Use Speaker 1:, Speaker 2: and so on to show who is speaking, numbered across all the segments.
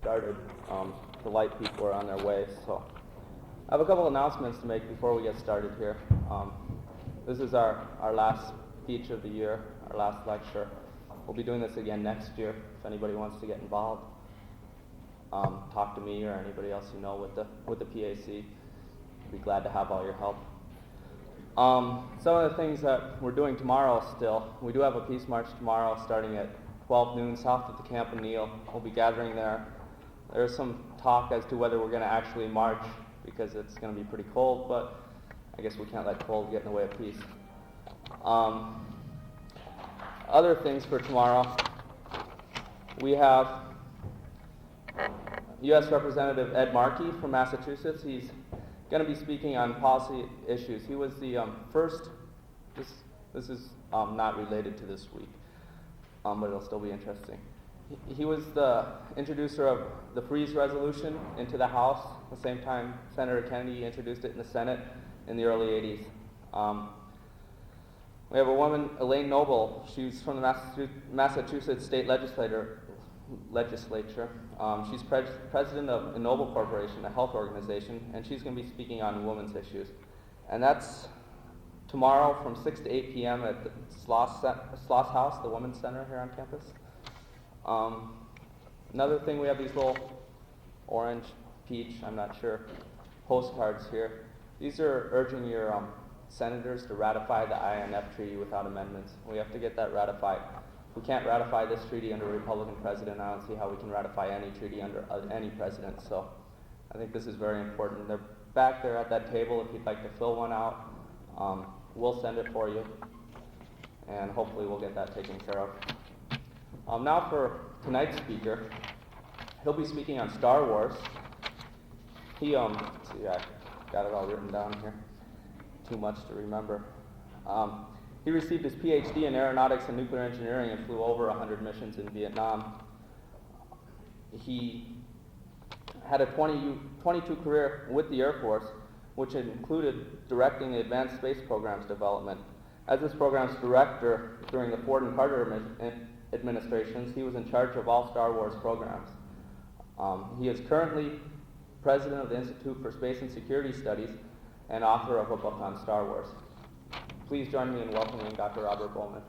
Speaker 1: started. The light people are on their way. So I have a couple announcements to make before we get started here. This is our last speech of the year, our last lecture. We'll be doing this again next year. If anybody wants to get involved, talk to me or anybody else you know with the PAC. We'd be glad to have all your help. Some of the things that we're doing tomorrow still, we do have a peace march tomorrow starting at 12 noon south of the Camp O'Neill. We'll be gathering there. There's some talk as to whether we're going to actually march because it's going to be pretty cold, but I guess we can't let cold get in the way of peace. Other things for tomorrow, we have U.S. Representative Ed Markey from Massachusetts. He's going to be speaking on policy issues. He was the first, this is not related to this week, but it'll still be interesting. He was the introducer of the freeze resolution into the House, the same time Senator Kennedy introduced it in the Senate in the early 80s. We have a woman, Elaine Noble. She's from the Massachusetts State Legislature. She's president of Ennoble Corporation, a health organization, and she's going to be speaking on women's issues. And that's tomorrow from 6 to 8 p.m. at the Sloss House, the Women's Center here on campus. Another thing, we have these little orange, peach, I'm not sure, postcards here. These are urging your senators to ratify the INF Treaty without amendments. We have to get that ratified. If we can't ratify this treaty under a Republican president, I don't see how we can ratify any treaty under any president. So I think this is very important. They're back there at that table if you'd like to fill one out. We'll send it for you, and hopefully we'll get that taken care of. Now for tonight's speaker. He'll be speaking on Star Wars. He, let's see, I got it all written down here. Too much to remember. He received his PhD in aeronautics and nuclear engineering and flew over 100 missions in Vietnam. He had a 22 career with the Air Force, which included directing the Advanced Space Program's development. As this program's director during the Ford and Carter administrations, he was in charge of all Star Wars programs. He is currently president of the Institute for Space and Security Studies and author of a book on Star Wars. Please join me in welcoming Dr. Robert Bowman.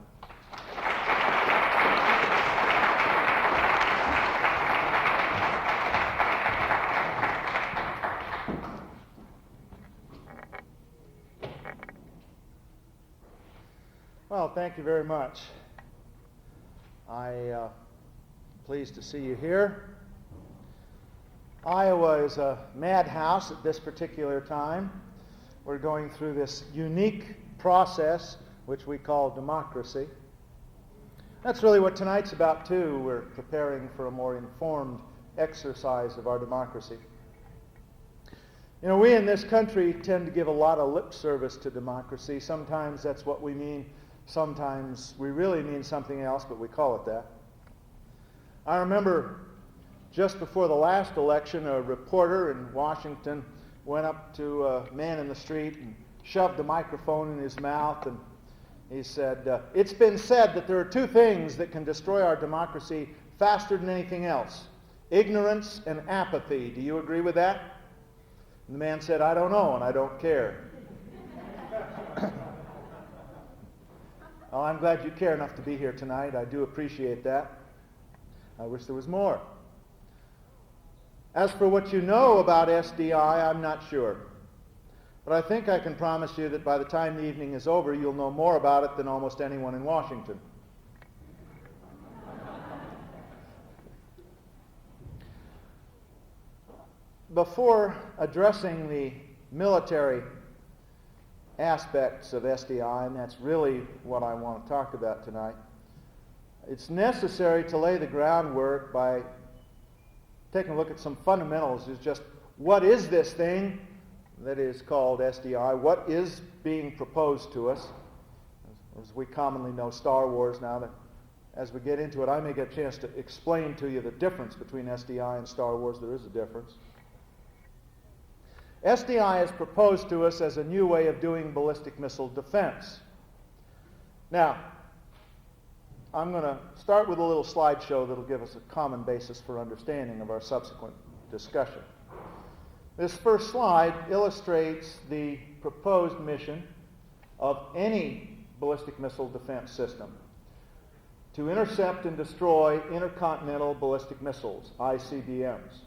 Speaker 2: Well, thank you very much. I'm pleased to see you here. Iowa is a madhouse at this particular time. We're going through this unique process which we call democracy. That's really what tonight's about too. We're preparing for a more informed exercise of our democracy. You know, we in this country tend to give a lot of lip service to democracy. Sometimes that's what we mean. Sometimes we really mean something else, but we call it that. I remember just before the last election, a reporter in Washington went up to a man in the street and shoved a microphone in his mouth, and he said, "It's been said that there are two things that can destroy our democracy faster than anything else: ignorance and apathy. Do you agree with that?" And the man said, "I don't know, and I don't care." Well, I'm glad you care enough to be here tonight. I do appreciate that. I wish there was more. As for what you know about SDI, I'm not sure. But I think I can promise you that by the time the evening is over, you'll know more about it than almost anyone in Washington. Before addressing the military aspects of SDI, and that's really what I want to talk about tonight, it's necessary to lay the groundwork by taking a look at some fundamentals. Is just, what is this thing that is called SDI? What is being proposed to us? As we commonly know, Star Wars. Now that as we get into it, I may get a chance to explain to you the difference between SDI and Star Wars. There is a difference. SDI is proposed to us as a new way of doing ballistic missile defense. Now, I'm going to start with a little slideshow that will give us a common basis for understanding of our subsequent discussion. This first slide illustrates the proposed mission of any ballistic missile defense system: to intercept and destroy intercontinental ballistic missiles, ICBMs.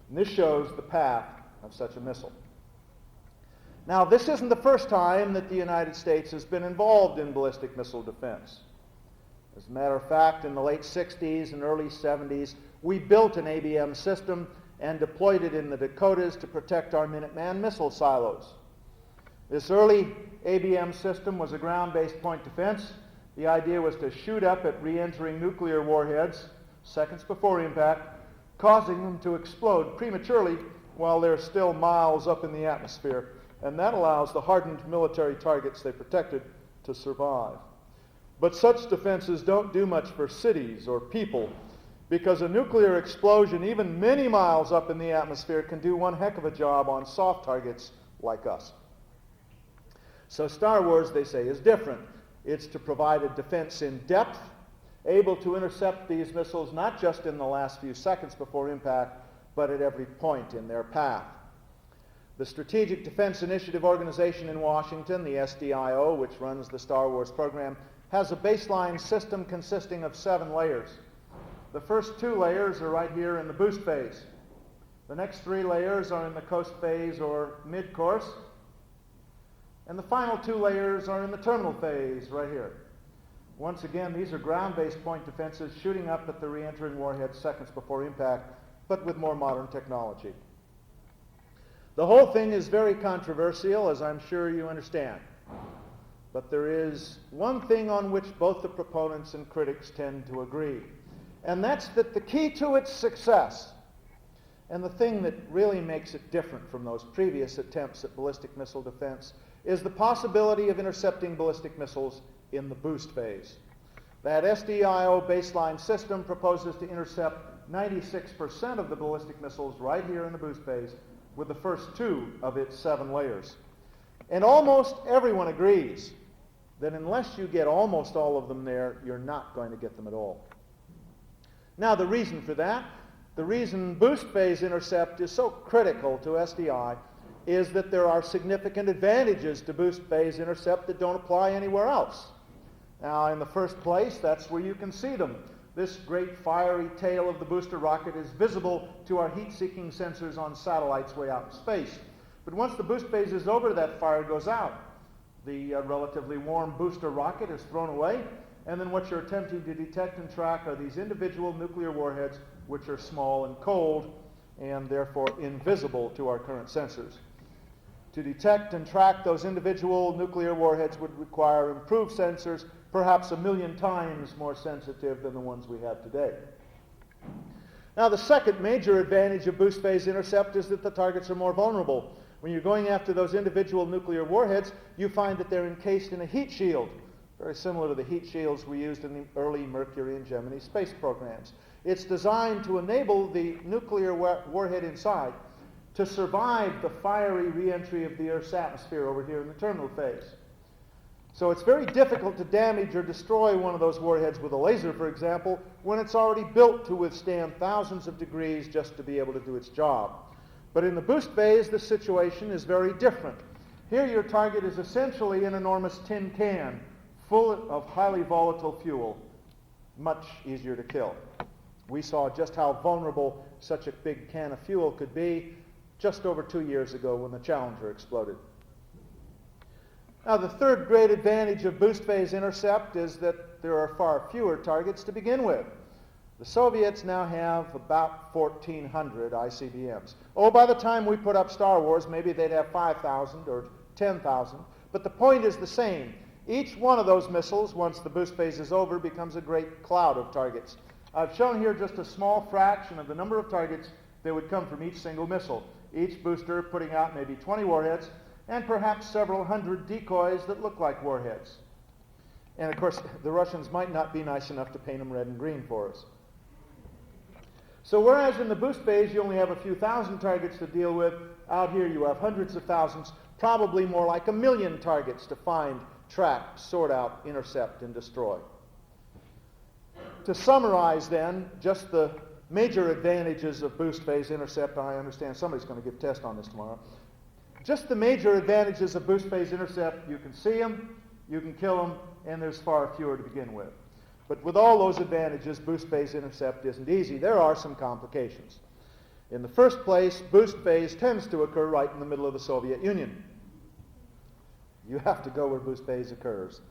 Speaker 2: And this shows the path of such a missile. Now, this isn't the first time that the United States has been involved in ballistic missile defense. As a matter of fact, in the late 60s and early 70s, we built an ABM system and deployed it in the Dakotas to protect our Minuteman missile silos. This early ABM system was a ground-based point defense. The idea was to shoot up at re-entering nuclear warheads seconds before impact, causing them to explode prematurely while they're still miles up in the atmosphere. And that allows the hardened military targets they protected to survive. But such defenses don't do much for cities or people, because a nuclear explosion, even many miles up in the atmosphere, can do one heck of a job on soft targets like us. So Star Wars, they say, is different. It's to provide a defense in depth, able to intercept these missiles not just in the last few seconds before impact, but at every point in their path. The Strategic Defense Initiative Organization in Washington, the SDIO, which runs the Star Wars program, has a baseline system consisting of 7 layers. The first 2 layers are right here in the boost phase. The next 3 layers are in the coast phase or mid-course. And the final 2 layers are in the terminal phase right here. Once again, these are ground-based point defenses shooting up at the re-entering warhead seconds before impact, but with more modern technology. The whole thing is very controversial, as I'm sure you understand. But there is one thing on which both the proponents and critics tend to agree, and that's that the key to its success, and the thing that really makes it different from those previous attempts at ballistic missile defense, is the possibility of intercepting ballistic missiles in the boost phase. That SDIO baseline system proposes to intercept 96% of the ballistic missiles right here in the boost phase with the first 2 of its 7 layers. And almost everyone agrees that unless you get almost all of them there, you're not going to get them at all. Now, the reason for that, the reason boost phase intercept is so critical to SDI, is that there are significant advantages to boost phase intercept that don't apply anywhere else. Now, in the first place, that's where you can see them. This great fiery tail of the booster rocket is visible to our heat-seeking sensors on satellites way out in space. But once the boost phase is over, that fire goes out. The relatively warm booster rocket is thrown away, and then what you're attempting to detect and track are these individual nuclear warheads, which are small and cold, and therefore invisible to our current sensors. To detect and track those individual nuclear warheads would require improved sensors, perhaps 1,000,000 times more sensitive than the ones we have today. Now, the second major advantage of boost phase intercept is that the targets are more vulnerable. When you're going after those individual nuclear warheads, you find that they're encased in a heat shield, very similar to the heat shields we used in the early Mercury and Gemini space programs. It's designed to enable the nuclear warhead inside to survive the fiery re-entry of the Earth's atmosphere over here in the terminal phase. So it's very difficult to damage or destroy one of those warheads with a laser, for example, when it's already built to withstand thousands of degrees just to be able to do its job. But in the boost phase, the situation is very different. Here your target is essentially an enormous tin can full of highly volatile fuel, much easier to kill. We saw just how vulnerable such a big can of fuel could be just over 2 years ago when the Challenger exploded. Now, the third great advantage of boost phase intercept is that there are far fewer targets to begin with. The Soviets now have about 1,400 ICBMs. Oh, by the time we put up Star Wars, maybe they'd have 5,000 or 10,000. But the point is the same. Each one of those missiles, once the boost phase is over, becomes a great cloud of targets. I've shown here just a small fraction of the number of targets that would come from each single missile. Each booster putting out maybe 20 warheads, and perhaps several hundred decoys that look like warheads. And of course, the Russians might not be nice enough to paint them red and green for us. So whereas in the boost phase you only have a few thousand targets to deal with, out here you have hundreds of thousands, probably more like 1,000,000 targets to find, track, sort out, intercept, and destroy. To summarize then, just the major advantages of boost phase intercept. I understand somebody's going to give a test on this tomorrow. Just the major advantages of boost phase intercept: you can see them, you can kill them, and there's far fewer to begin with. But with all those advantages, boost phase intercept isn't easy. There are some complications. In the first place, boost phase tends to occur right in the middle of the Soviet Union. You have to go where boost phase occurs.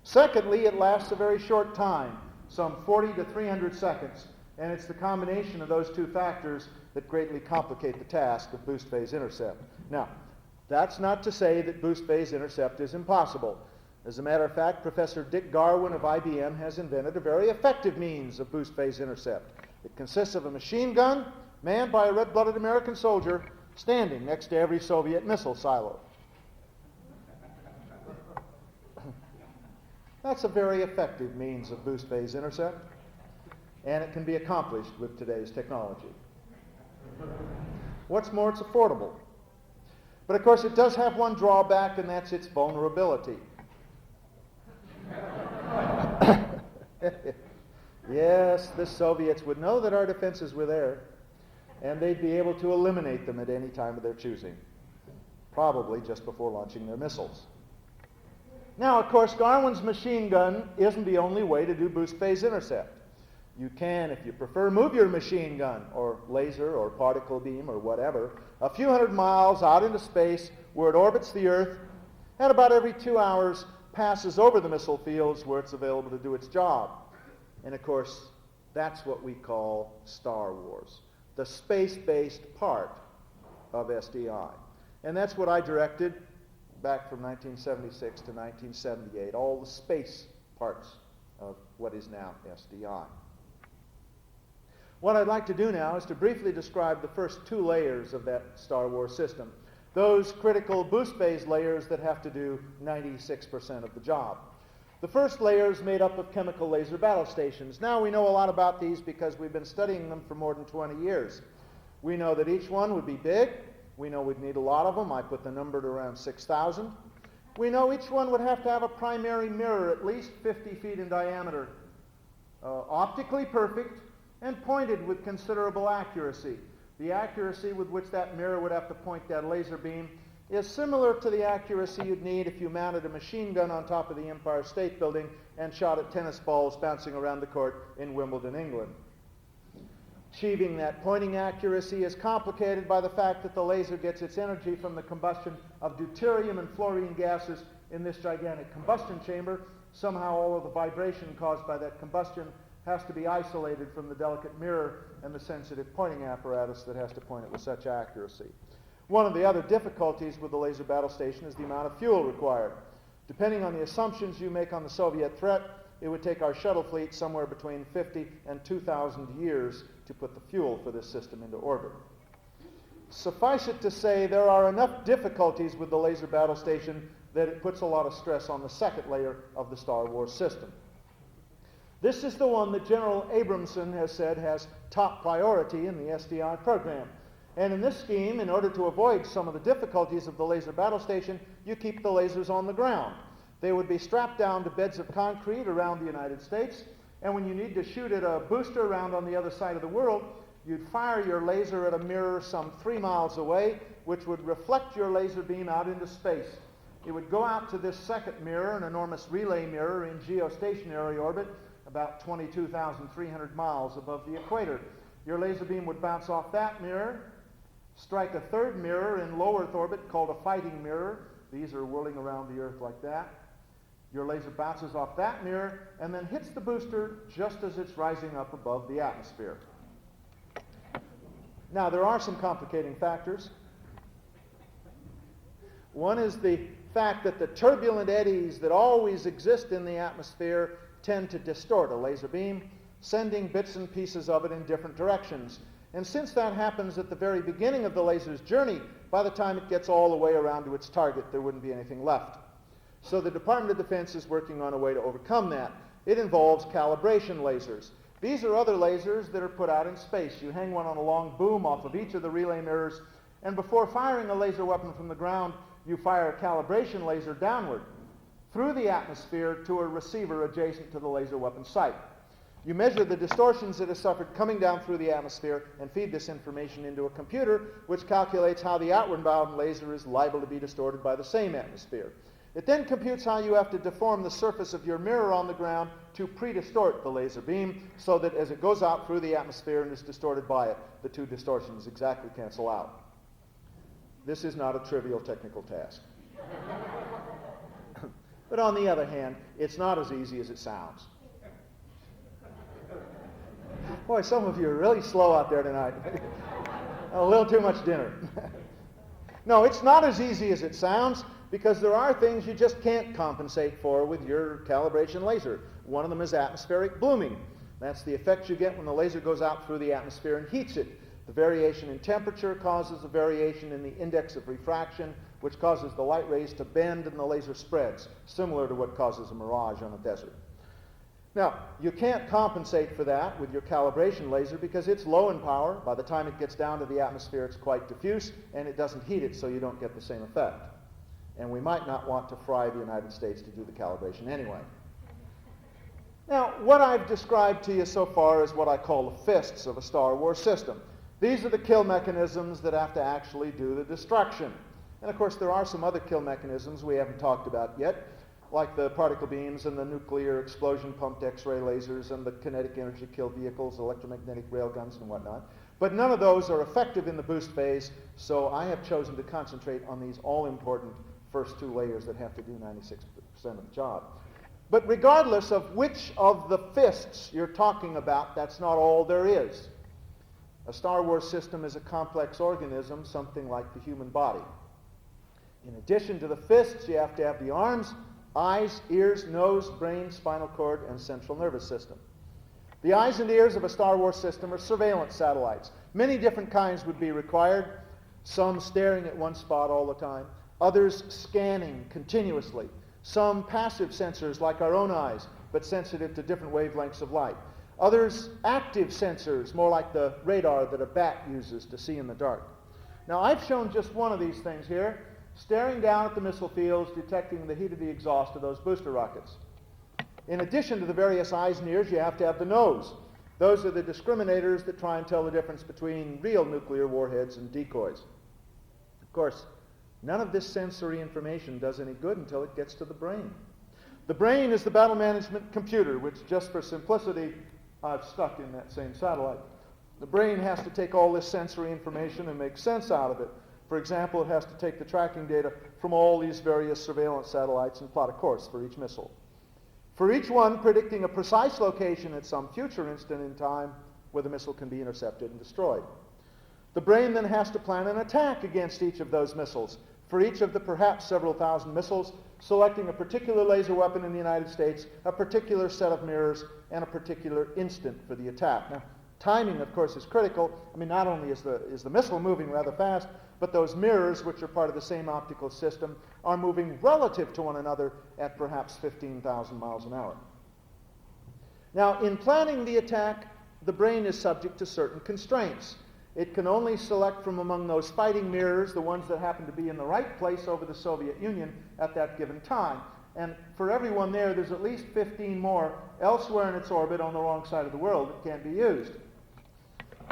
Speaker 2: Secondly, it lasts a very short time, some 40 to 300 seconds, and it's the combination of those two factors that greatly complicate the task of boost phase intercept. Now, that's not to say that boost phase intercept is impossible. As a matter of fact, Professor Dick Garwin of IBM has invented a very effective means of boost phase intercept. It consists of a machine gun manned by a red-blooded American soldier standing next to every Soviet missile silo. That's a very effective means of boost phase intercept, and it can be accomplished with today's technology. What's more, it's affordable. But of course, it does have one drawback, and that's its vulnerability. Yes, the Soviets would know that our defenses were there, and they'd be able to eliminate them at any time of their choosing, probably just before launching their missiles. Now, of course, Garwin's machine gun isn't the only way to do boost phase intercept. You can, if you prefer, move your machine gun or laser or particle beam or whatever a few hundred miles out into space where it orbits the Earth, and about every 2 hours passes over the missile fields where it's available to do its job. And of course, that's what we call Star Wars, the space-based part of SDI. And that's what I directed back from 1976 to 1978, all the space parts of what is now SDI. What I'd like to do now is to briefly describe the first two layers of that Star Wars system, those critical boost phase layers that have to do 96% of the job. The first layer is made up of chemical laser battle stations. Now we know a lot about these because we've been studying them for more than 20 years. We know that each one would be big. We know we'd need a lot of them. I put the number at around 6,000. We know each one would have to have a primary mirror at least 50 feet in diameter, optically perfect, and pointed with considerable accuracy. The accuracy with which that mirror would have to point that laser beam is similar to the accuracy you'd need if you mounted a machine gun on top of the Empire State Building and shot at tennis balls bouncing around the court in Wimbledon, England. Achieving that pointing accuracy is complicated by the fact that the laser gets its energy from the combustion of deuterium and fluorine gases in this gigantic combustion chamber. Somehow all of the vibration caused by that combustion has to be isolated from the delicate mirror and the sensitive pointing apparatus that has to point it with such accuracy. One of the other difficulties with the laser battle station is the amount of fuel required. Depending on the assumptions you make on the Soviet threat, it would take our shuttle fleet somewhere between 50 and 2,000 years to put the fuel for this system into orbit. Suffice it to say, there are enough difficulties with the laser battle station that it puts a lot of stress on the second layer of the Star Wars system. This is the one that General Abramson has said has top priority in the SDI program. And in this scheme, in order to avoid some of the difficulties of the laser battle station, you keep the lasers on the ground. They would be strapped down to beds of concrete around the United States, and when you need to shoot at a booster around on the other side of the world, you'd fire your laser at a mirror some 3 miles away, which would reflect your laser beam out into space. It would go out to this second mirror, an enormous relay mirror in geostationary orbit, about 22,300 miles above the equator. Your laser beam would bounce off that mirror, strike a third mirror in low Earth orbit called a fighting mirror. These are whirling around the Earth like that. Your laser bounces off that mirror and then hits the booster just as it's rising up above the atmosphere. Now, there are some complicating factors. One is the fact that the turbulent eddies that always exist in the atmosphere tend to distort a laser beam, sending bits and pieces of it in different directions. And since that happens at the very beginning of the laser's journey, by the time it gets all the way around to its target, there wouldn't be anything left. So the Department of Defense is working on a way to overcome that. It involves calibration lasers. These are other lasers that are put out in space. You hang one on a long boom off of each of the relay mirrors, and before firing a laser weapon from the ground, you fire a calibration laser downward through the atmosphere to a receiver adjacent to the laser weapon site. You measure the distortions that are suffered coming down through the atmosphere and feed this information into a computer, which calculates how the outward bound laser is liable to be distorted by the same atmosphere. It then computes how you have to deform the surface of your mirror on the ground to pre-distort the laser beam so that as it goes out through the atmosphere and is distorted by it, the two distortions exactly cancel out. This is not a trivial technical task. But on the other hand, it's not as easy as it sounds. Boy, some of you are really slow out there tonight. A little too much dinner. No, it's not as easy as it sounds, because there are things you just can't compensate for with your calibration laser. One of them is atmospheric blooming. That's the effect you get when the laser goes out through the atmosphere and heats it. The variation in temperature causes a variation in the index of refraction, which causes the light rays to bend and the laser spreads, similar to what causes a mirage on a desert. Now, you can't compensate for that with your calibration laser because it's low in power. By the time it gets down to the atmosphere, it's quite diffuse, and it doesn't heat it, so you don't get the same effect. And we might not want to fry the United States to do the calibration anyway. Now, what I've described to you so far is what I call the fists of a Star Wars system. These are the kill mechanisms that have to actually do the destruction. And of course, there are some other kill mechanisms we haven't talked about yet, like the particle beams and the nuclear explosion pumped X-ray lasers and the kinetic energy kill vehicles, electromagnetic railguns and whatnot. But none of those are effective in the boost phase, so I have chosen to concentrate on these all-important first two layers that have to do 96% of the job. But regardless of which of the fists you're talking about, that's not all there is. A Star Wars system is a complex organism, something like the human body. In addition to the fists, you have to have the arms, eyes, ears, nose, brain, spinal cord, and central nervous system. The eyes and ears of a Star Wars system are surveillance satellites. Many different kinds would be required, some staring at one spot all the time, others scanning continuously, some passive sensors like our own eyes, but sensitive to different wavelengths of light. Others active sensors, more like the radar that a bat uses to see in the dark. Now, I've shown just one of these things here, staring down at the missile fields, detecting the heat of the exhaust of those booster rockets. In addition to the various eyes and ears, you have to have the nose. Those are the discriminators that try and tell the difference between real nuclear warheads and decoys. Of course, none of this sensory information does any good until it gets to the brain. The brain is the battle management computer, which just for simplicity, I've stuck in that same satellite. The brain has to take all this sensory information and make sense out of it. For example, it has to take the tracking data from all these various surveillance satellites and plot a course for each missile. For each one, predicting a precise location at some future instant in time where the missile can be intercepted and destroyed. The brain then has to plan an attack against each of those missiles. For each of the perhaps several thousand missiles, selecting a particular laser weapon in the United States, a particular set of mirrors, and a particular instant for the attack. Now, timing, of course, is critical. I mean, not only is the missile moving rather fast, but those mirrors, which are part of the same optical system, are moving relative to one another at perhaps 15,000 miles an hour. Now, in planning the attack, the brain is subject to certain constraints. It can only select from among those fighting mirrors the ones that happen to be in the right place over the Soviet Union at that given time. And for every one there's at least 15 more elsewhere in its orbit on the wrong side of the world that can't be used.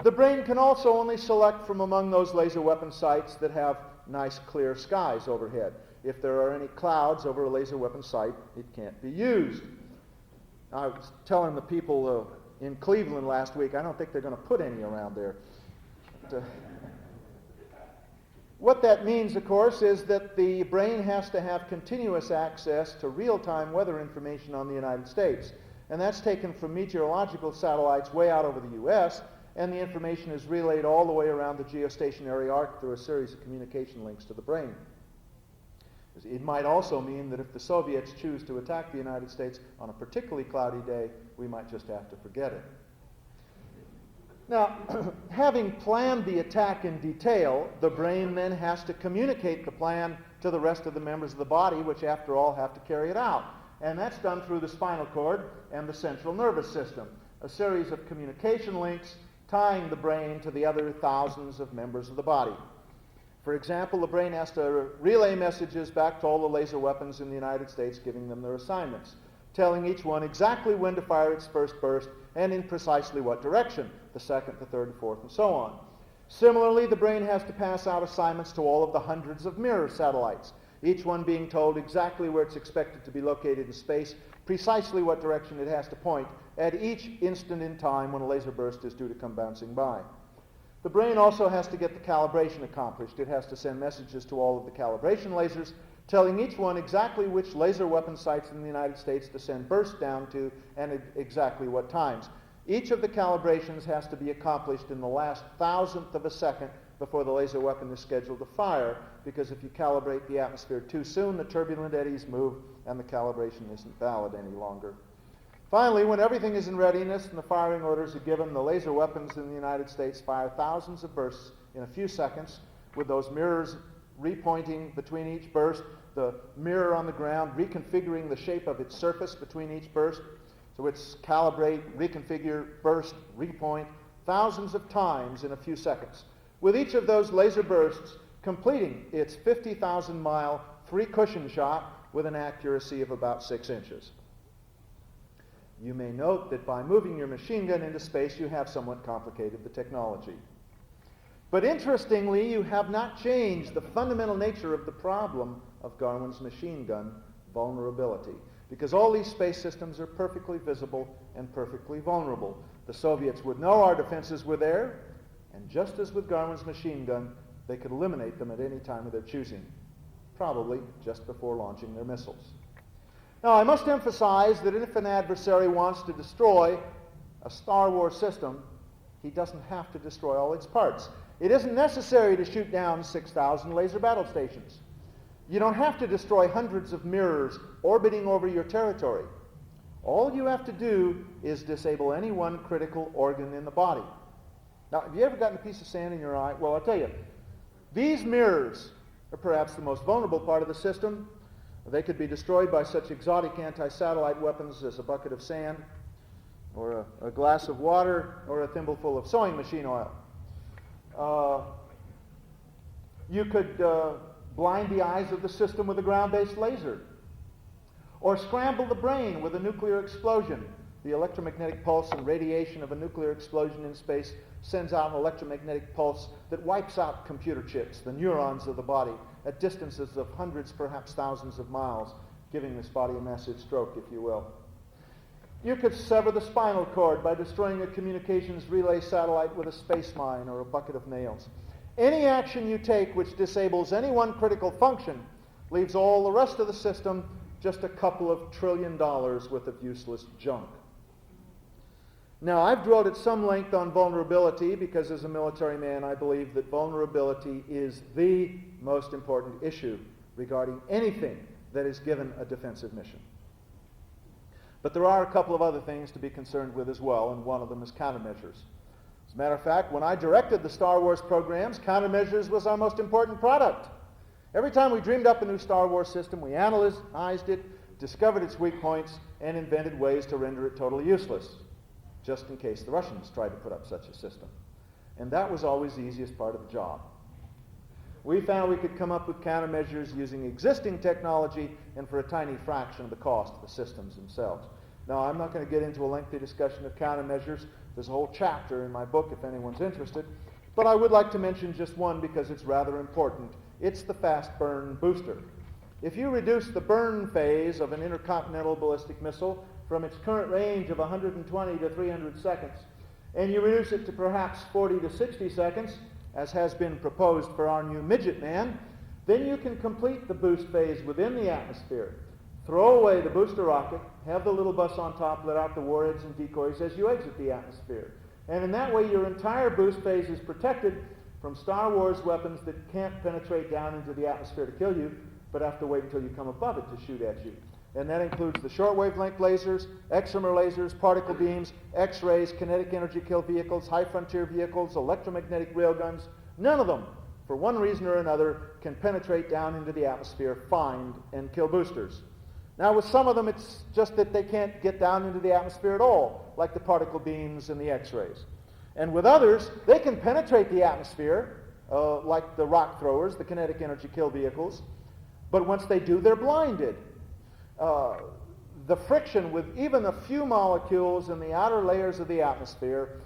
Speaker 2: The brain can also only select from among those laser weapon sites that have nice clear skies overhead. If there are any clouds over a laser weapon site, it can't be used. I was telling the people in Cleveland last week, I don't think they're going to put any around there. What that means, of course, is that the brain has to have continuous access to real-time weather information on the United States. And that's taken from meteorological satellites way out over the U.S., and the information is relayed all the way around the geostationary arc through a series of communication links to the brain. It might also mean that if the Soviets choose to attack the United States on a particularly cloudy day, we might just have to forget it. Now, having planned the attack in detail, the brain then has to communicate the plan to the rest of the members of the body, which after all have to carry it out. And that's done through the spinal cord and the central nervous system, a series of communication links tying the brain to the other thousands of members of the body. For example, the brain has to relay messages back to all the laser weapons in the United States, giving them their assignments. telling each one exactly when to fire its first burst and in precisely what direction, the second, the third, the fourth, and so on. Similarly, the brain has to pass out assignments to all of the hundreds of mirror satellites, each one being told exactly where it's expected to be located in space, precisely what direction it has to point at each instant in time when a laser burst is due to come bouncing by. The brain also has to get the calibration accomplished. It has to send messages to all of the calibration lasers, telling each one exactly which laser weapon sites in the United States to send bursts down to and at exactly what times. Each of the calibrations has to be accomplished in the last thousandth of a second before the laser weapon is scheduled to fire, because if you calibrate the atmosphere too soon, the turbulent eddies move and the calibration isn't valid any longer. Finally, when everything is in readiness and the firing orders are given, the laser weapons in the United States fire thousands of bursts in a few seconds, with those mirrors repointing between each burst, the mirror on the ground reconfiguring the shape of its surface between each burst. So it's calibrate, reconfigure, burst, repoint, thousands of times in a few seconds, with each of those laser bursts completing its 50,000-mile three-cushion shot with an accuracy of about 6 inches. You may note that by moving your machine gun into space, you have somewhat complicated the technology. But interestingly, you have not changed the fundamental nature of the problem of Garwin's machine gun vulnerability, because all these space systems are perfectly visible and perfectly vulnerable. The Soviets would know our defenses were there, and just as with Garwin's machine gun, they could eliminate them at any time of their choosing, probably just before launching their missiles. Now, I must emphasize that if an adversary wants to destroy a Star Wars system, he doesn't have to destroy all its parts. It isn't necessary to shoot down 6,000 laser battle stations. You don't have to destroy hundreds of mirrors orbiting over your territory. All you have to do is disable any one critical organ in the body. Now, have you ever gotten a piece of sand in your eye? Well, I'll tell you, these mirrors are perhaps the most vulnerable part of the system. They could be destroyed by such exotic anti-satellite weapons as a bucket of sand, or a glass of water, or a thimbleful of sewing machine oil. You could blind the eyes of the system with a ground-based laser, or scramble the brain with a nuclear explosion. The electromagnetic pulse and radiation of a nuclear explosion in space sends out an electromagnetic pulse that wipes out computer chips, the neurons of the body, at distances of hundreds, perhaps thousands of miles, giving this body a massive stroke, if you will. You could sever the spinal cord by destroying a communications relay satellite with a space mine or a bucket of nails. Any action you take which disables any one critical function leaves all the rest of the system just a couple of $1 trillion worth of useless junk. Now, I've dwelt at some length on vulnerability because as a military man, I believe that vulnerability is the most important issue regarding anything that is given a defensive mission. But there are a couple of other things to be concerned with as well, and one of them is countermeasures. As a matter of fact, when I directed the Star Wars programs, countermeasures was our most important product. Every time we dreamed up a new Star Wars system, we analyzed it, discovered its weak points, and invented ways to render it totally useless, just in case the Russians tried to put up such a system. And that was always the easiest part of the job. We found we could come up with countermeasures using existing technology and for a tiny fraction of the cost of the systems themselves. Now, I'm not going to get into a lengthy discussion of countermeasures. There's a whole chapter in my book if anyone's interested. But I would like to mention just one because it's rather important. It's the fast burn booster. If you reduce the burn phase of an intercontinental ballistic missile from its current range of 120 to 300 seconds, and you reduce it to perhaps 40 to 60 seconds, as has been proposed for our new Midget Man, then you can complete the boost phase within the atmosphere. Throw away the booster rocket, have the little bus on top let out the warheads and decoys as you exit the atmosphere. And in that way, your entire boost phase is protected from Star Wars weapons that can't penetrate down into the atmosphere to kill you, but have to wait until you come above it to shoot at you. And that includes the short-wavelength lasers, excimer lasers, particle beams, X-rays, kinetic energy kill vehicles, high-frontier vehicles, electromagnetic railguns. None of them, for one reason or another, can penetrate down into the atmosphere, find, and kill boosters. Now, with some of them, it's just that they can't get down into the atmosphere at all, like the particle beams and the X-rays. And with others, they can penetrate the atmosphere, like the rock throwers, the kinetic energy kill vehicles. But once they do, they're blinded. the friction with even a few molecules in the outer layers of the atmosphere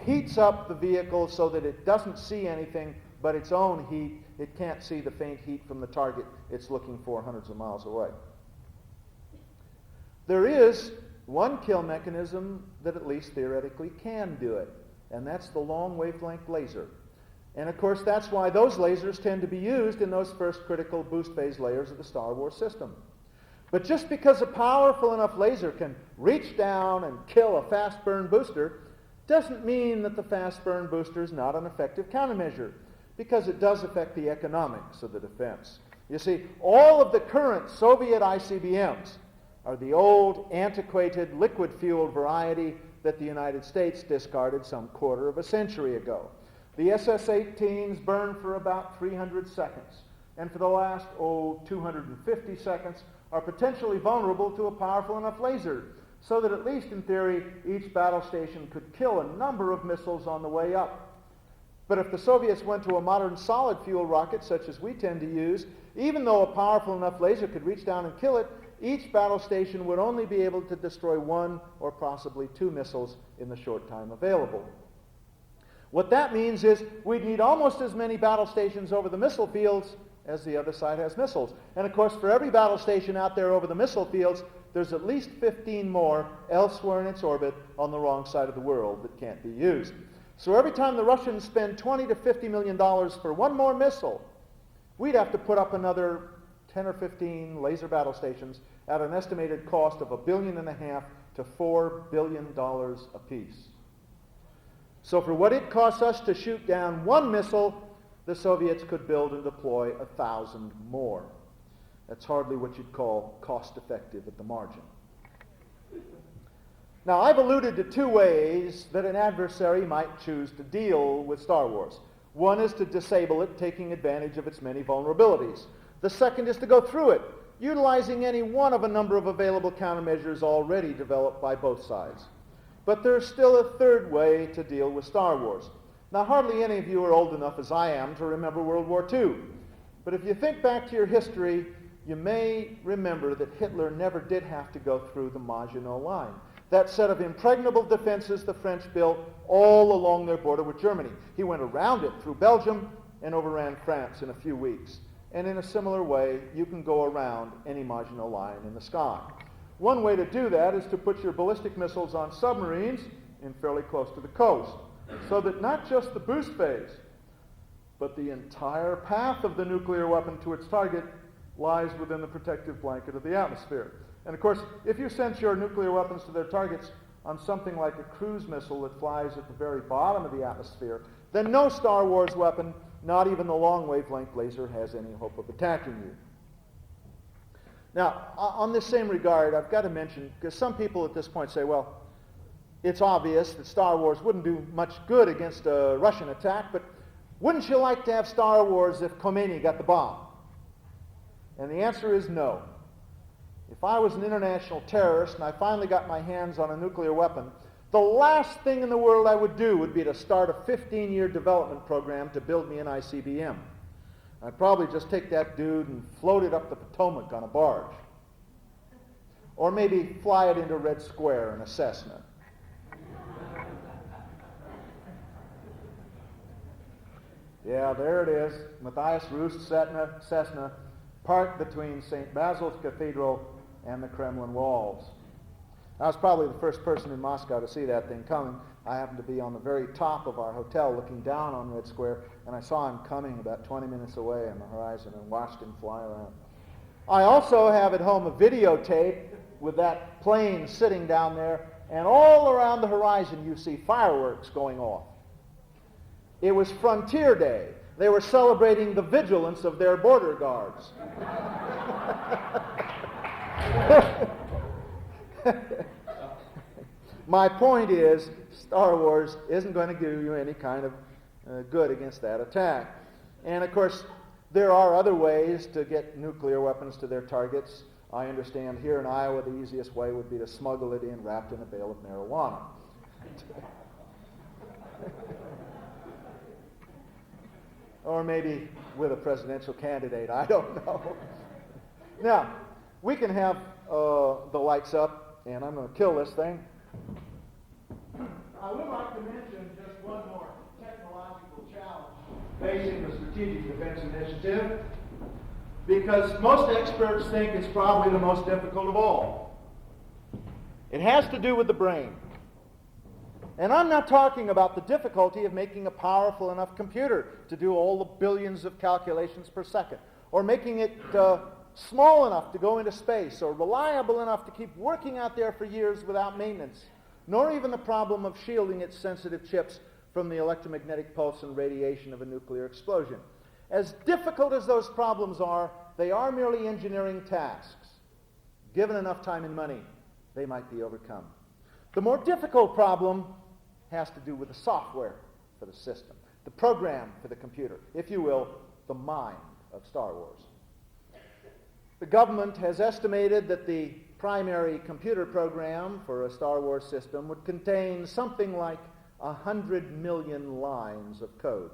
Speaker 2: heats up the vehicle so that it doesn't see anything but its own heat. It can't see the faint heat from the target it's looking for hundreds of miles away. There is one kill mechanism that at least theoretically can do it, and that's the long wavelength laser. And of course, that's why those lasers tend to be used in those first critical boost phase layers of the Star Wars system. But just because a powerful enough laser can reach down and kill a fast burn booster doesn't mean that the fast burn booster is not an effective countermeasure, because it does affect the economics of the defense. You see, all of the current Soviet ICBMs are the old, antiquated, liquid-fueled variety that the United States discarded some quarter of a century ago. The SS-18s burn for about 300 seconds, and for the last, 250 seconds, are potentially vulnerable to a powerful enough laser, so that at least in theory, each battle station could kill a number of missiles on the way up. But if the Soviets went to a modern solid fuel rocket, such as we tend to use, even though a powerful enough laser could reach down and kill it, each battle station would only be able to destroy one or possibly two missiles in the short time available. What that means is we'd need almost as many battle stations over the missile fields as the other side has missiles. And of course, for every battle station out there over the missile fields, there's at least 15 more elsewhere in its orbit on the wrong side of the world that can't be used. So every time the Russians spend $20 to $50 million for one more missile, we'd have to put up another 10 or 15 laser battle stations at an estimated cost of $1.5 billion to $4 billion apiece. So for what it costs us to shoot down one missile, the Soviets could build and deploy 1,000 more. That's hardly what you'd call cost-effective at the margin. Now, I've alluded to two ways that an adversary might choose to deal with Star Wars. One is to disable it, taking advantage of its many vulnerabilities. The second is to go through it, utilizing any one of a number of available countermeasures already developed by both sides. But there's still a third way to deal with Star Wars. Now, hardly any of you are old enough as I am to remember World War II. But if you think back to your history, you may remember that Hitler never did have to go through the Maginot Line, that set of impregnable defenses the French built all along their border with Germany. He went around it through Belgium and overran France in a few weeks. And in a similar way, you can go around any Maginot Line in the sky. One way to do that is to put your ballistic missiles on submarines in fairly close to the coast, so that not just the boost phase, but the entire path of the nuclear weapon to its target lies within the protective blanket of the atmosphere. And of course, if you sent your nuclear weapons to their targets on something like a cruise missile that flies at the very bottom of the atmosphere, then no Star Wars weapon, not even the long wavelength laser, has any hope of attacking you. Now, on this same regard, I've got to mention, because some people at this point say, well, it's obvious that Star Wars wouldn't do much good against a Russian attack, but wouldn't you like to have Star Wars if Khomeini got the bomb? And the answer is no. If I was an international terrorist and I finally got my hands on a nuclear weapon, the last thing in the world I would do would be to start a 15-year development program to build me an ICBM. I'd probably just take that dude and float it up the Potomac on a barge. Or maybe fly it into Red Square in a Cessna. Yeah, there it is. Matthias Rust Cessna, parked between St. Basil's Cathedral and the Kremlin walls. I was probably the first person in Moscow to see that thing coming. I happened to be on the very top of our hotel looking down on Red Square, and I saw him coming about 20 minutes away on the horizon and watched him fly around. I also have at home a videotape with that plane sitting down there, and all around the horizon you see fireworks going off. It was Frontier Day. They were celebrating the vigilance of their border guards. My point is, Star Wars isn't going to give you any kind of good against that attack. And of course, there are other ways to get nuclear weapons to their targets. I understand here in Iowa the easiest way would be to smuggle it in wrapped in a bale of marijuana. Or maybe with a presidential candidate, I don't know. Now, We can have the lights up, and I'm going to kill this thing. I would like to mention just one more technological challenge facing the Strategic Defense Initiative, because most experts think it's probably the most difficult of all. It has to do with the brain. And I'm not talking about the difficulty of making a powerful enough computer to do all the billions of calculations per second, or making it small enough to go into space, or reliable enough to keep working out there for years without maintenance, nor even the problem of shielding its sensitive chips from the electromagnetic pulse and radiation of a nuclear explosion. As difficult as those problems are, they are merely engineering tasks. Given enough time and money, they might be overcome. The more difficult problem has to do with the software for the system, the program for the computer, if you will, the mind of Star Wars. The government has estimated that the primary computer program for a Star Wars system would contain something like 100 million lines of code.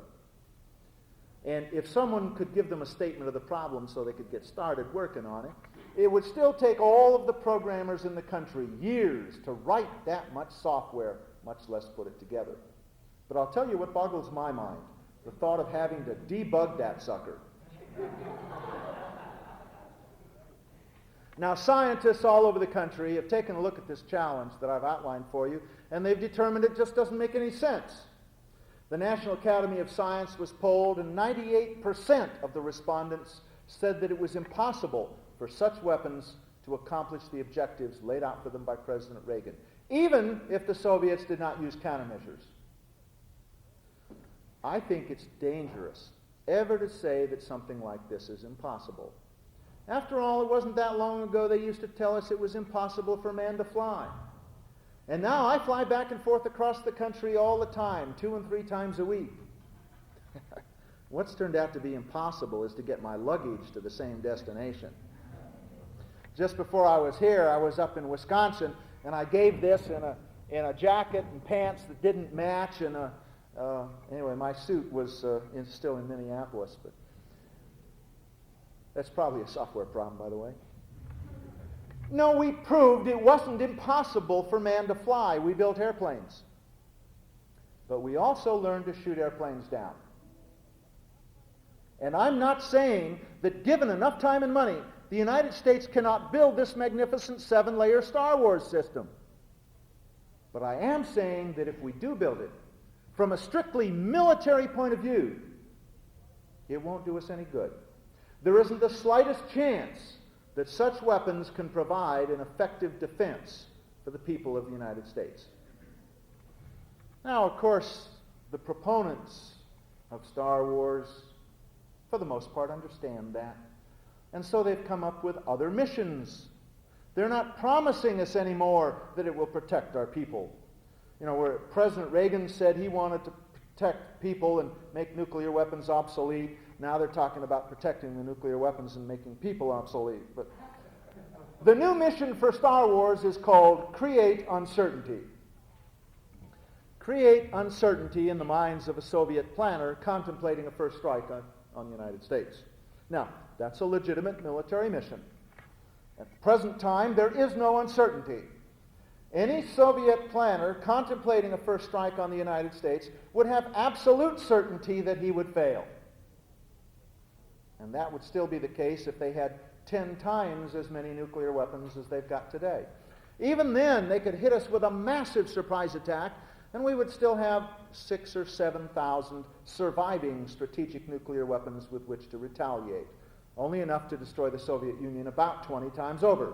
Speaker 2: And if someone could give them a statement of the problem so they could get started working on it, it would still take all of the programmers in the country years to write that much software, much less put it together. But I'll tell you what boggles my mind, the thought of having to debug that sucker. Now, scientists all over the country have taken a look at this challenge that I've outlined for you, and they've determined it just doesn't make any sense. The National Academy of Science was polled, and 98% of the respondents said that it was impossible for such weapons to accomplish the objectives laid out for them by President Reagan, even if the Soviets did not use countermeasures. I think it's dangerous ever to say that something like this is impossible. After all, it wasn't that long ago they used to tell us it was impossible for man to fly. And now I fly back and forth across the country all the time, 2 and 3 times a week. What's turned out to be impossible is to get my luggage to the same destination. Just before I was here, I was up in Wisconsin, and I gave this in a jacket and pants that didn't match, and anyway, my suit was still in Minneapolis, but that's probably a software problem, by the way. No, we proved it wasn't impossible for man to fly. We built airplanes. But we also learned to shoot airplanes down. And I'm not saying that given enough time and money, the United States cannot build this magnificent 7-layer Star Wars system. But I am saying that if we do build it, from a strictly military point of view, it won't do us any good. There isn't the slightest chance that such weapons can provide an effective defense for the people of the United States. Now, of course, the proponents of Star Wars, for the most part, understand that. And so they've come up with other missions. They're not promising us anymore that it will protect our people. You know, where President Reagan said he wanted to protect people and make nuclear weapons obsolete, now they're talking about protecting the nuclear weapons and making people obsolete. But the new mission for Star Wars is called Create Uncertainty. Create uncertainty in the minds of a Soviet planner contemplating a first strike on the United States. Now, that's a legitimate military mission. At the present time, there is no uncertainty. Any Soviet planner contemplating a first strike on the United States would have absolute certainty that he would fail. And that would still be the case if they had 10 times as many nuclear weapons as they've got today. Even then, they could hit us with a massive surprise attack, and we would still have 6,000 or 7,000 surviving strategic nuclear weapons with which to retaliate, only enough to destroy the Soviet Union about 20 times over.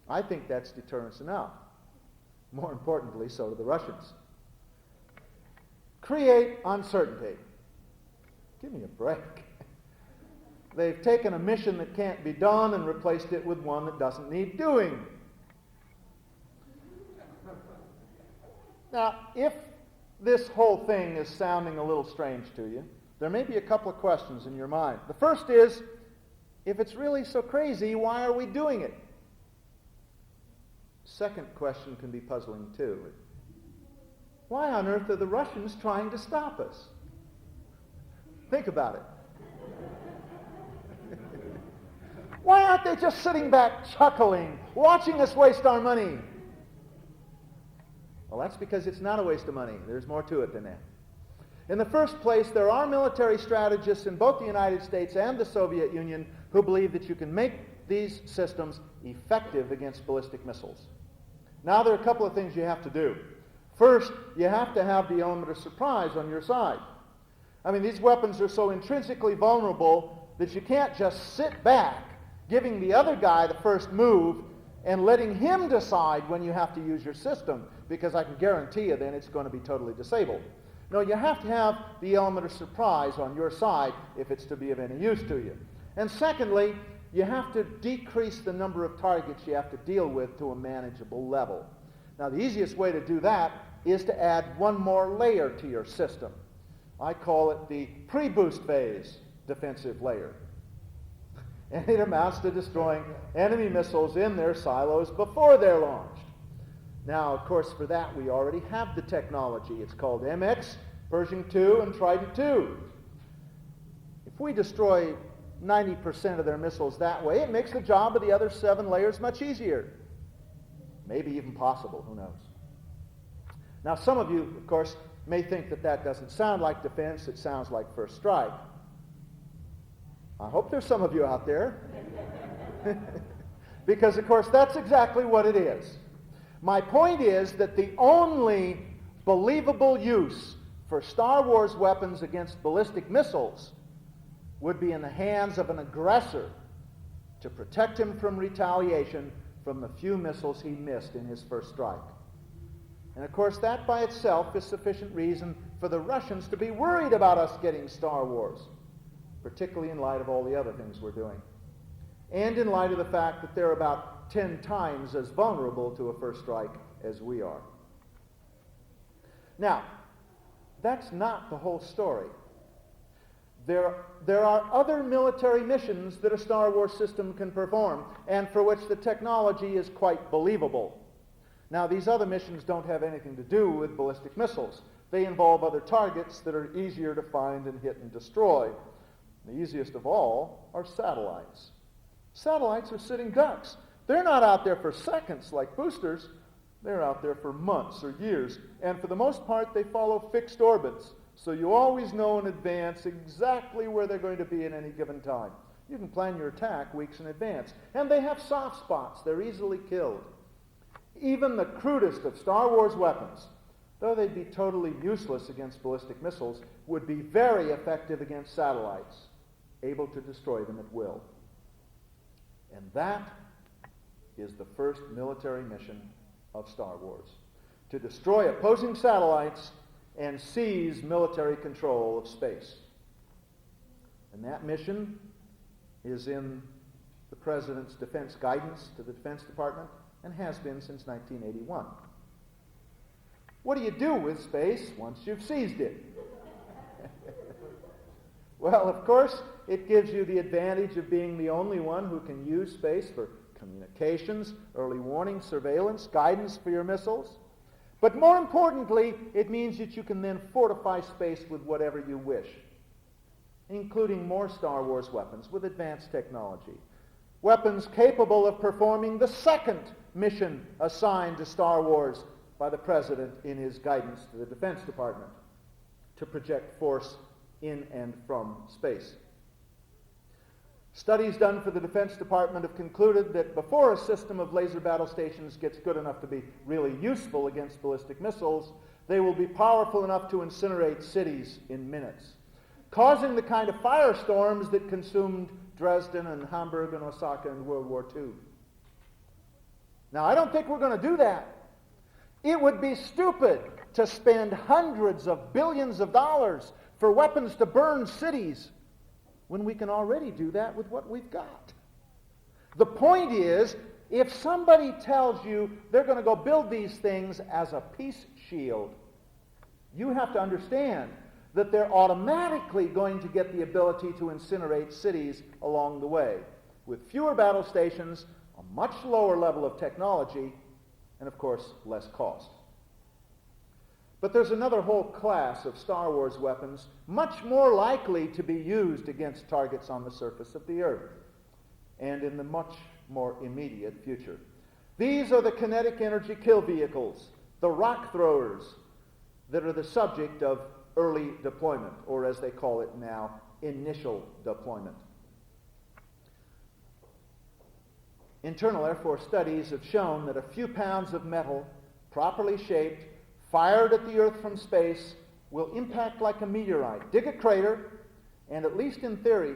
Speaker 2: I think that's deterrence enough. More importantly, so do the Russians. Create uncertainty. Give me a break. They've taken a mission that can't be done and replaced it with one that doesn't need doing. Now, if this whole thing is sounding a little strange to you, there may be a couple of questions in your mind. The first is, if it's really so crazy, why are we doing it? Second question can be puzzling too. Why on earth are the Russians trying to stop us? Think about it. Why aren't they just sitting back chuckling, watching us waste our money? Well, that's because it's not a waste of money. There's more to it than that. In the first place, there are military strategists in both the United States and the Soviet Union who believe that you can make these systems effective against ballistic missiles. Now, there are a couple of things you have to do. First, you have to have the element of surprise on your side. I mean, these weapons are so intrinsically vulnerable that you can't just sit back, giving the other guy the first move and letting him decide when you have to use your system, because I can guarantee you then it's going to be totally disabled. No, you have to have the element of surprise on your side if it's to be of any use to you. And secondly, you have to decrease the number of targets you have to deal with to a manageable level. Now, the easiest way to do that is to add one more layer to your system. I call it the pre-boost phase defensive layer. And it amounts to destroying enemy missiles in their silos before they're launched. Now, of course, for that we already have the technology. It's called MX, Pershing II, and Trident II. If we destroy 90% of their missiles that way, it makes the job of the other 7 layers much easier. Maybe even possible, who knows. Now, some of you, of course, may think that that doesn't sound like defense, it sounds like first strike. I hope there's some of you out there. Because, of course, that's exactly what it is. My point is that the only believable use for Star Wars weapons against ballistic missiles would be in the hands of an aggressor to protect him from retaliation from the few missiles he missed in his first strike. And, of course, that by itself is sufficient reason for the Russians to be worried about us getting Star Wars, particularly in light of all the other things we're doing, and in light of the fact that they're about 10 times as vulnerable to a first strike as we are. Now, that's not the whole story. There are other military missions that a Star Wars system can perform, and for which the technology is quite believable. Now, these other missions don't have anything to do with ballistic missiles. They involve other targets that are easier to find and hit and destroy. The easiest of all are satellites. Satellites are sitting ducks. They're not out there for seconds like boosters. They're out there for months or years. And for the most part, they follow fixed orbits. So you always know in advance exactly where they're going to be at any given time. You can plan your attack weeks in advance. And they have soft spots. They're easily killed. Even the crudest of Star Wars weapons, though they'd be totally useless against ballistic missiles, would be very effective against satellites, able to destroy them at will. And that is the first military mission of Star Wars, to destroy opposing satellites and seize military control of space. And that mission is in the President's defense guidance to the Defense Department and has been since 1981. What do you do with space once you've seized it? Well, of course, it gives you the advantage of being the only one who can use space for communications, early warning, surveillance, guidance for your missiles. But more importantly, it means that you can then fortify space with whatever you wish, including more Star Wars weapons with advanced technology. Weapons capable of performing the second mission assigned to Star Wars by the President in his guidance to the Defense Department, to project force in and from space. Studies done for the Defense Department have concluded that before a system of laser battle stations gets good enough to be really useful against ballistic missiles, they will be powerful enough to incinerate cities in minutes, causing the kind of firestorms that consumed Dresden and Hamburg and Osaka in World War II. Now, I don't think we're going to do that. It would be stupid to spend hundreds of billions of dollars for weapons to burn cities when we can already do that with what we've got. The point is, if somebody tells you they're going to go build these things as a peace shield, you have to understand that they're automatically going to get the ability to incinerate cities along the way, with fewer battle stations, a much lower level of technology, and of course, less cost. But there's another whole class of Star Wars weapons much more likely to be used against targets on the surface of the Earth. and in the much more immediate future. These are the kinetic energy kill vehicles, the rock throwers, that are the subject of early deployment, or as they call it now, initial deployment. Internal Air Force studies have shown that a few pounds of metal, properly shaped, fired at the Earth from space, will impact like a meteorite, dig a crater, and at least in theory,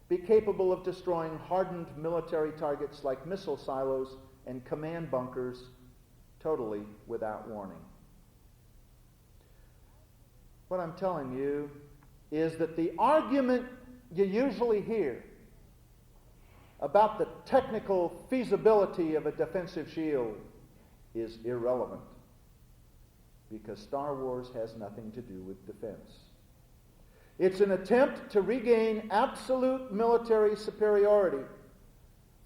Speaker 2: be capable of destroying hardened military targets like missile silos and command bunkers totally without warning. What I'm telling you is that the argument you usually hear about the technical feasibility of a defensive shield is irrelevant, because Star Wars has nothing to do with defense. It's an attempt to regain absolute military superiority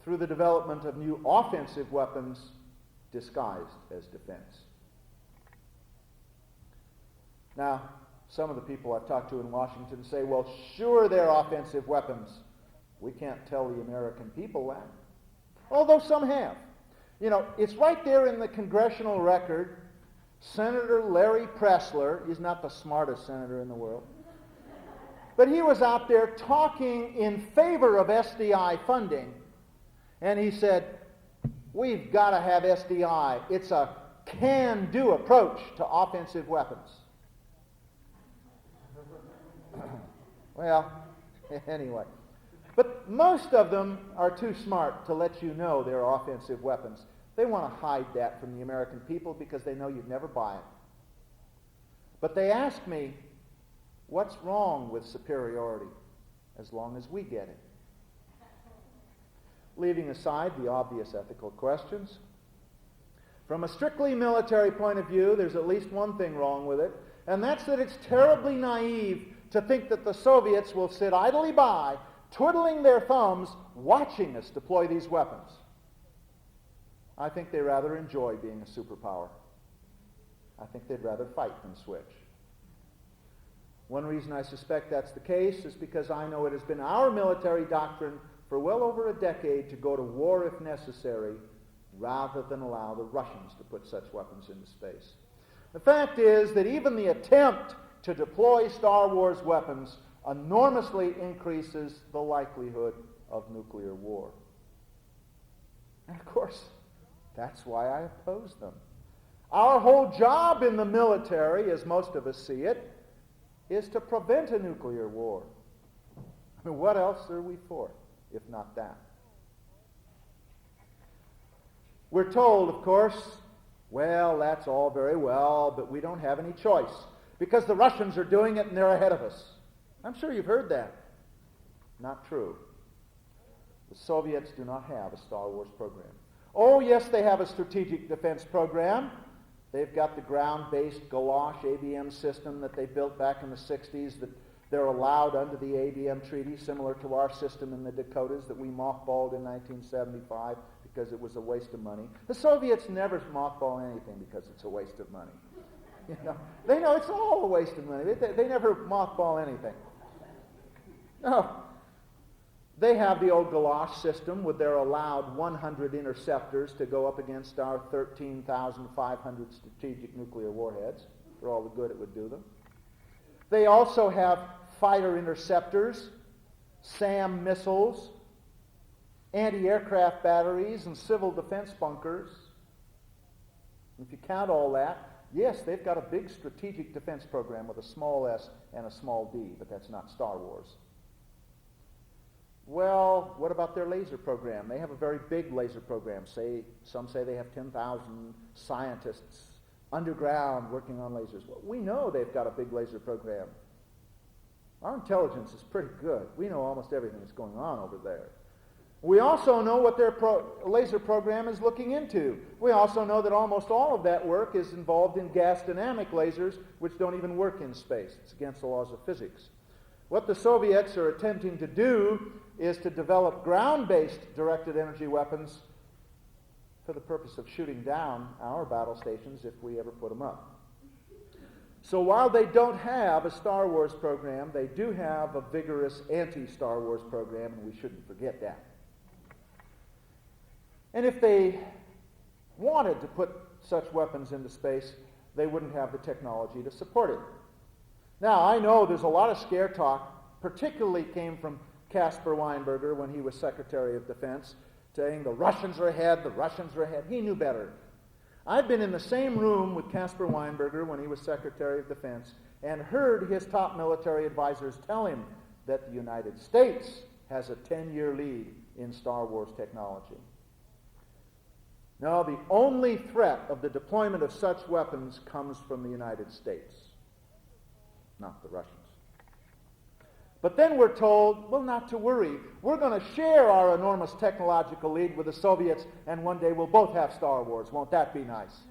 Speaker 2: through the development of new offensive weapons disguised as defense. Now, some of the people I've talked to in Washington say, well, sure, they're offensive weapons. We can't tell the American people that. Although some have. You know, it's right there in the congressional record. Senator Larry Pressler, he's not the smartest senator in the world, but he was out there talking in favor of SDI funding, and he said, we've got to have SDI. It's a can-do approach to offensive weapons. Well, anyway. But most of them are too smart to let you know they're offensive weapons. They want to hide that from the American people because they know you'd never buy it. But they ask me, what's wrong with superiority as long as we get it? Leaving aside the obvious ethical questions, from a strictly military point of view, there's at least one thing wrong with it, and that's that it's terribly naive to think that the Soviets will sit idly by, twiddling their thumbs, watching us deploy these weapons. I think they rather enjoy being a superpower. I think they'd rather fight than switch. One reason I suspect that's the case is because I know it has been our military doctrine for well over a decade to go to war if necessary, rather than allow the Russians to put such weapons into space. The fact is that even the attempt to deploy Star Wars weapons enormously increases the likelihood of nuclear war. And of course, that's why I oppose them. Our whole job in the military, as most of us see it, is to prevent a nuclear war. I mean, what else are we for, if not that? We're told, of course, well, that's all very well, but we don't have any choice because the Russians are doing it and they're ahead of us. I'm sure you've heard that. Not true. The Soviets do not have a Star Wars program. Oh, yes, they have a strategic defense program. They've got the ground-based Galosh ABM system that they built back in the 60s that they're allowed under the ABM treaty, similar to our system in the Dakotas that we mothballed in 1975 because it was a waste of money. The Soviets never mothball anything because it's a waste of money. You know, they know it's all a waste of money. They never mothball anything. No. They have the old Galosh system with their allowed 100 interceptors to go up against our 13,500 strategic nuclear warheads for all the good it would do them. They also have fighter interceptors, SAM missiles, anti-aircraft batteries, and civil defense bunkers. If you count all that, yes, they've got a big strategic defense program with a small s and a small d, but that's not Star Wars. Well, what about their laser program? They have a very big laser program. Some say they have 10,000 scientists underground working on lasers. Well, we know they've got a big laser program. Our intelligence is pretty good. We know almost everything that's going on over there. We also know what their laser program is looking into. We also know that almost all of that work is involved in gas dynamic lasers, which don't even work in space. It's against the laws of physics. What the Soviets are attempting to do is to develop ground-based directed energy weapons for the purpose of shooting down our battle stations if we ever put them up. So while they don't have a Star Wars program, they do have a vigorous anti-Star Wars program, and we shouldn't forget that. And if they wanted to put such weapons into space, they wouldn't have the technology to support it. Now, I know there's a lot of scare talk, particularly came from Caspar Weinberger when he was Secretary of Defense, saying the Russians are ahead, the Russians are ahead. He knew better. I've been in the same room with Caspar Weinberger when he was Secretary of Defense and heard his top military advisors tell him that the United States has a 10-year lead in Star Wars technology. No, the only threat of the deployment of such weapons comes from the United States, not the Russians. But then we're told, well, not to worry. We're going to share our enormous technological lead with the Soviets, and one day we'll both have Star Wars. Won't that be nice?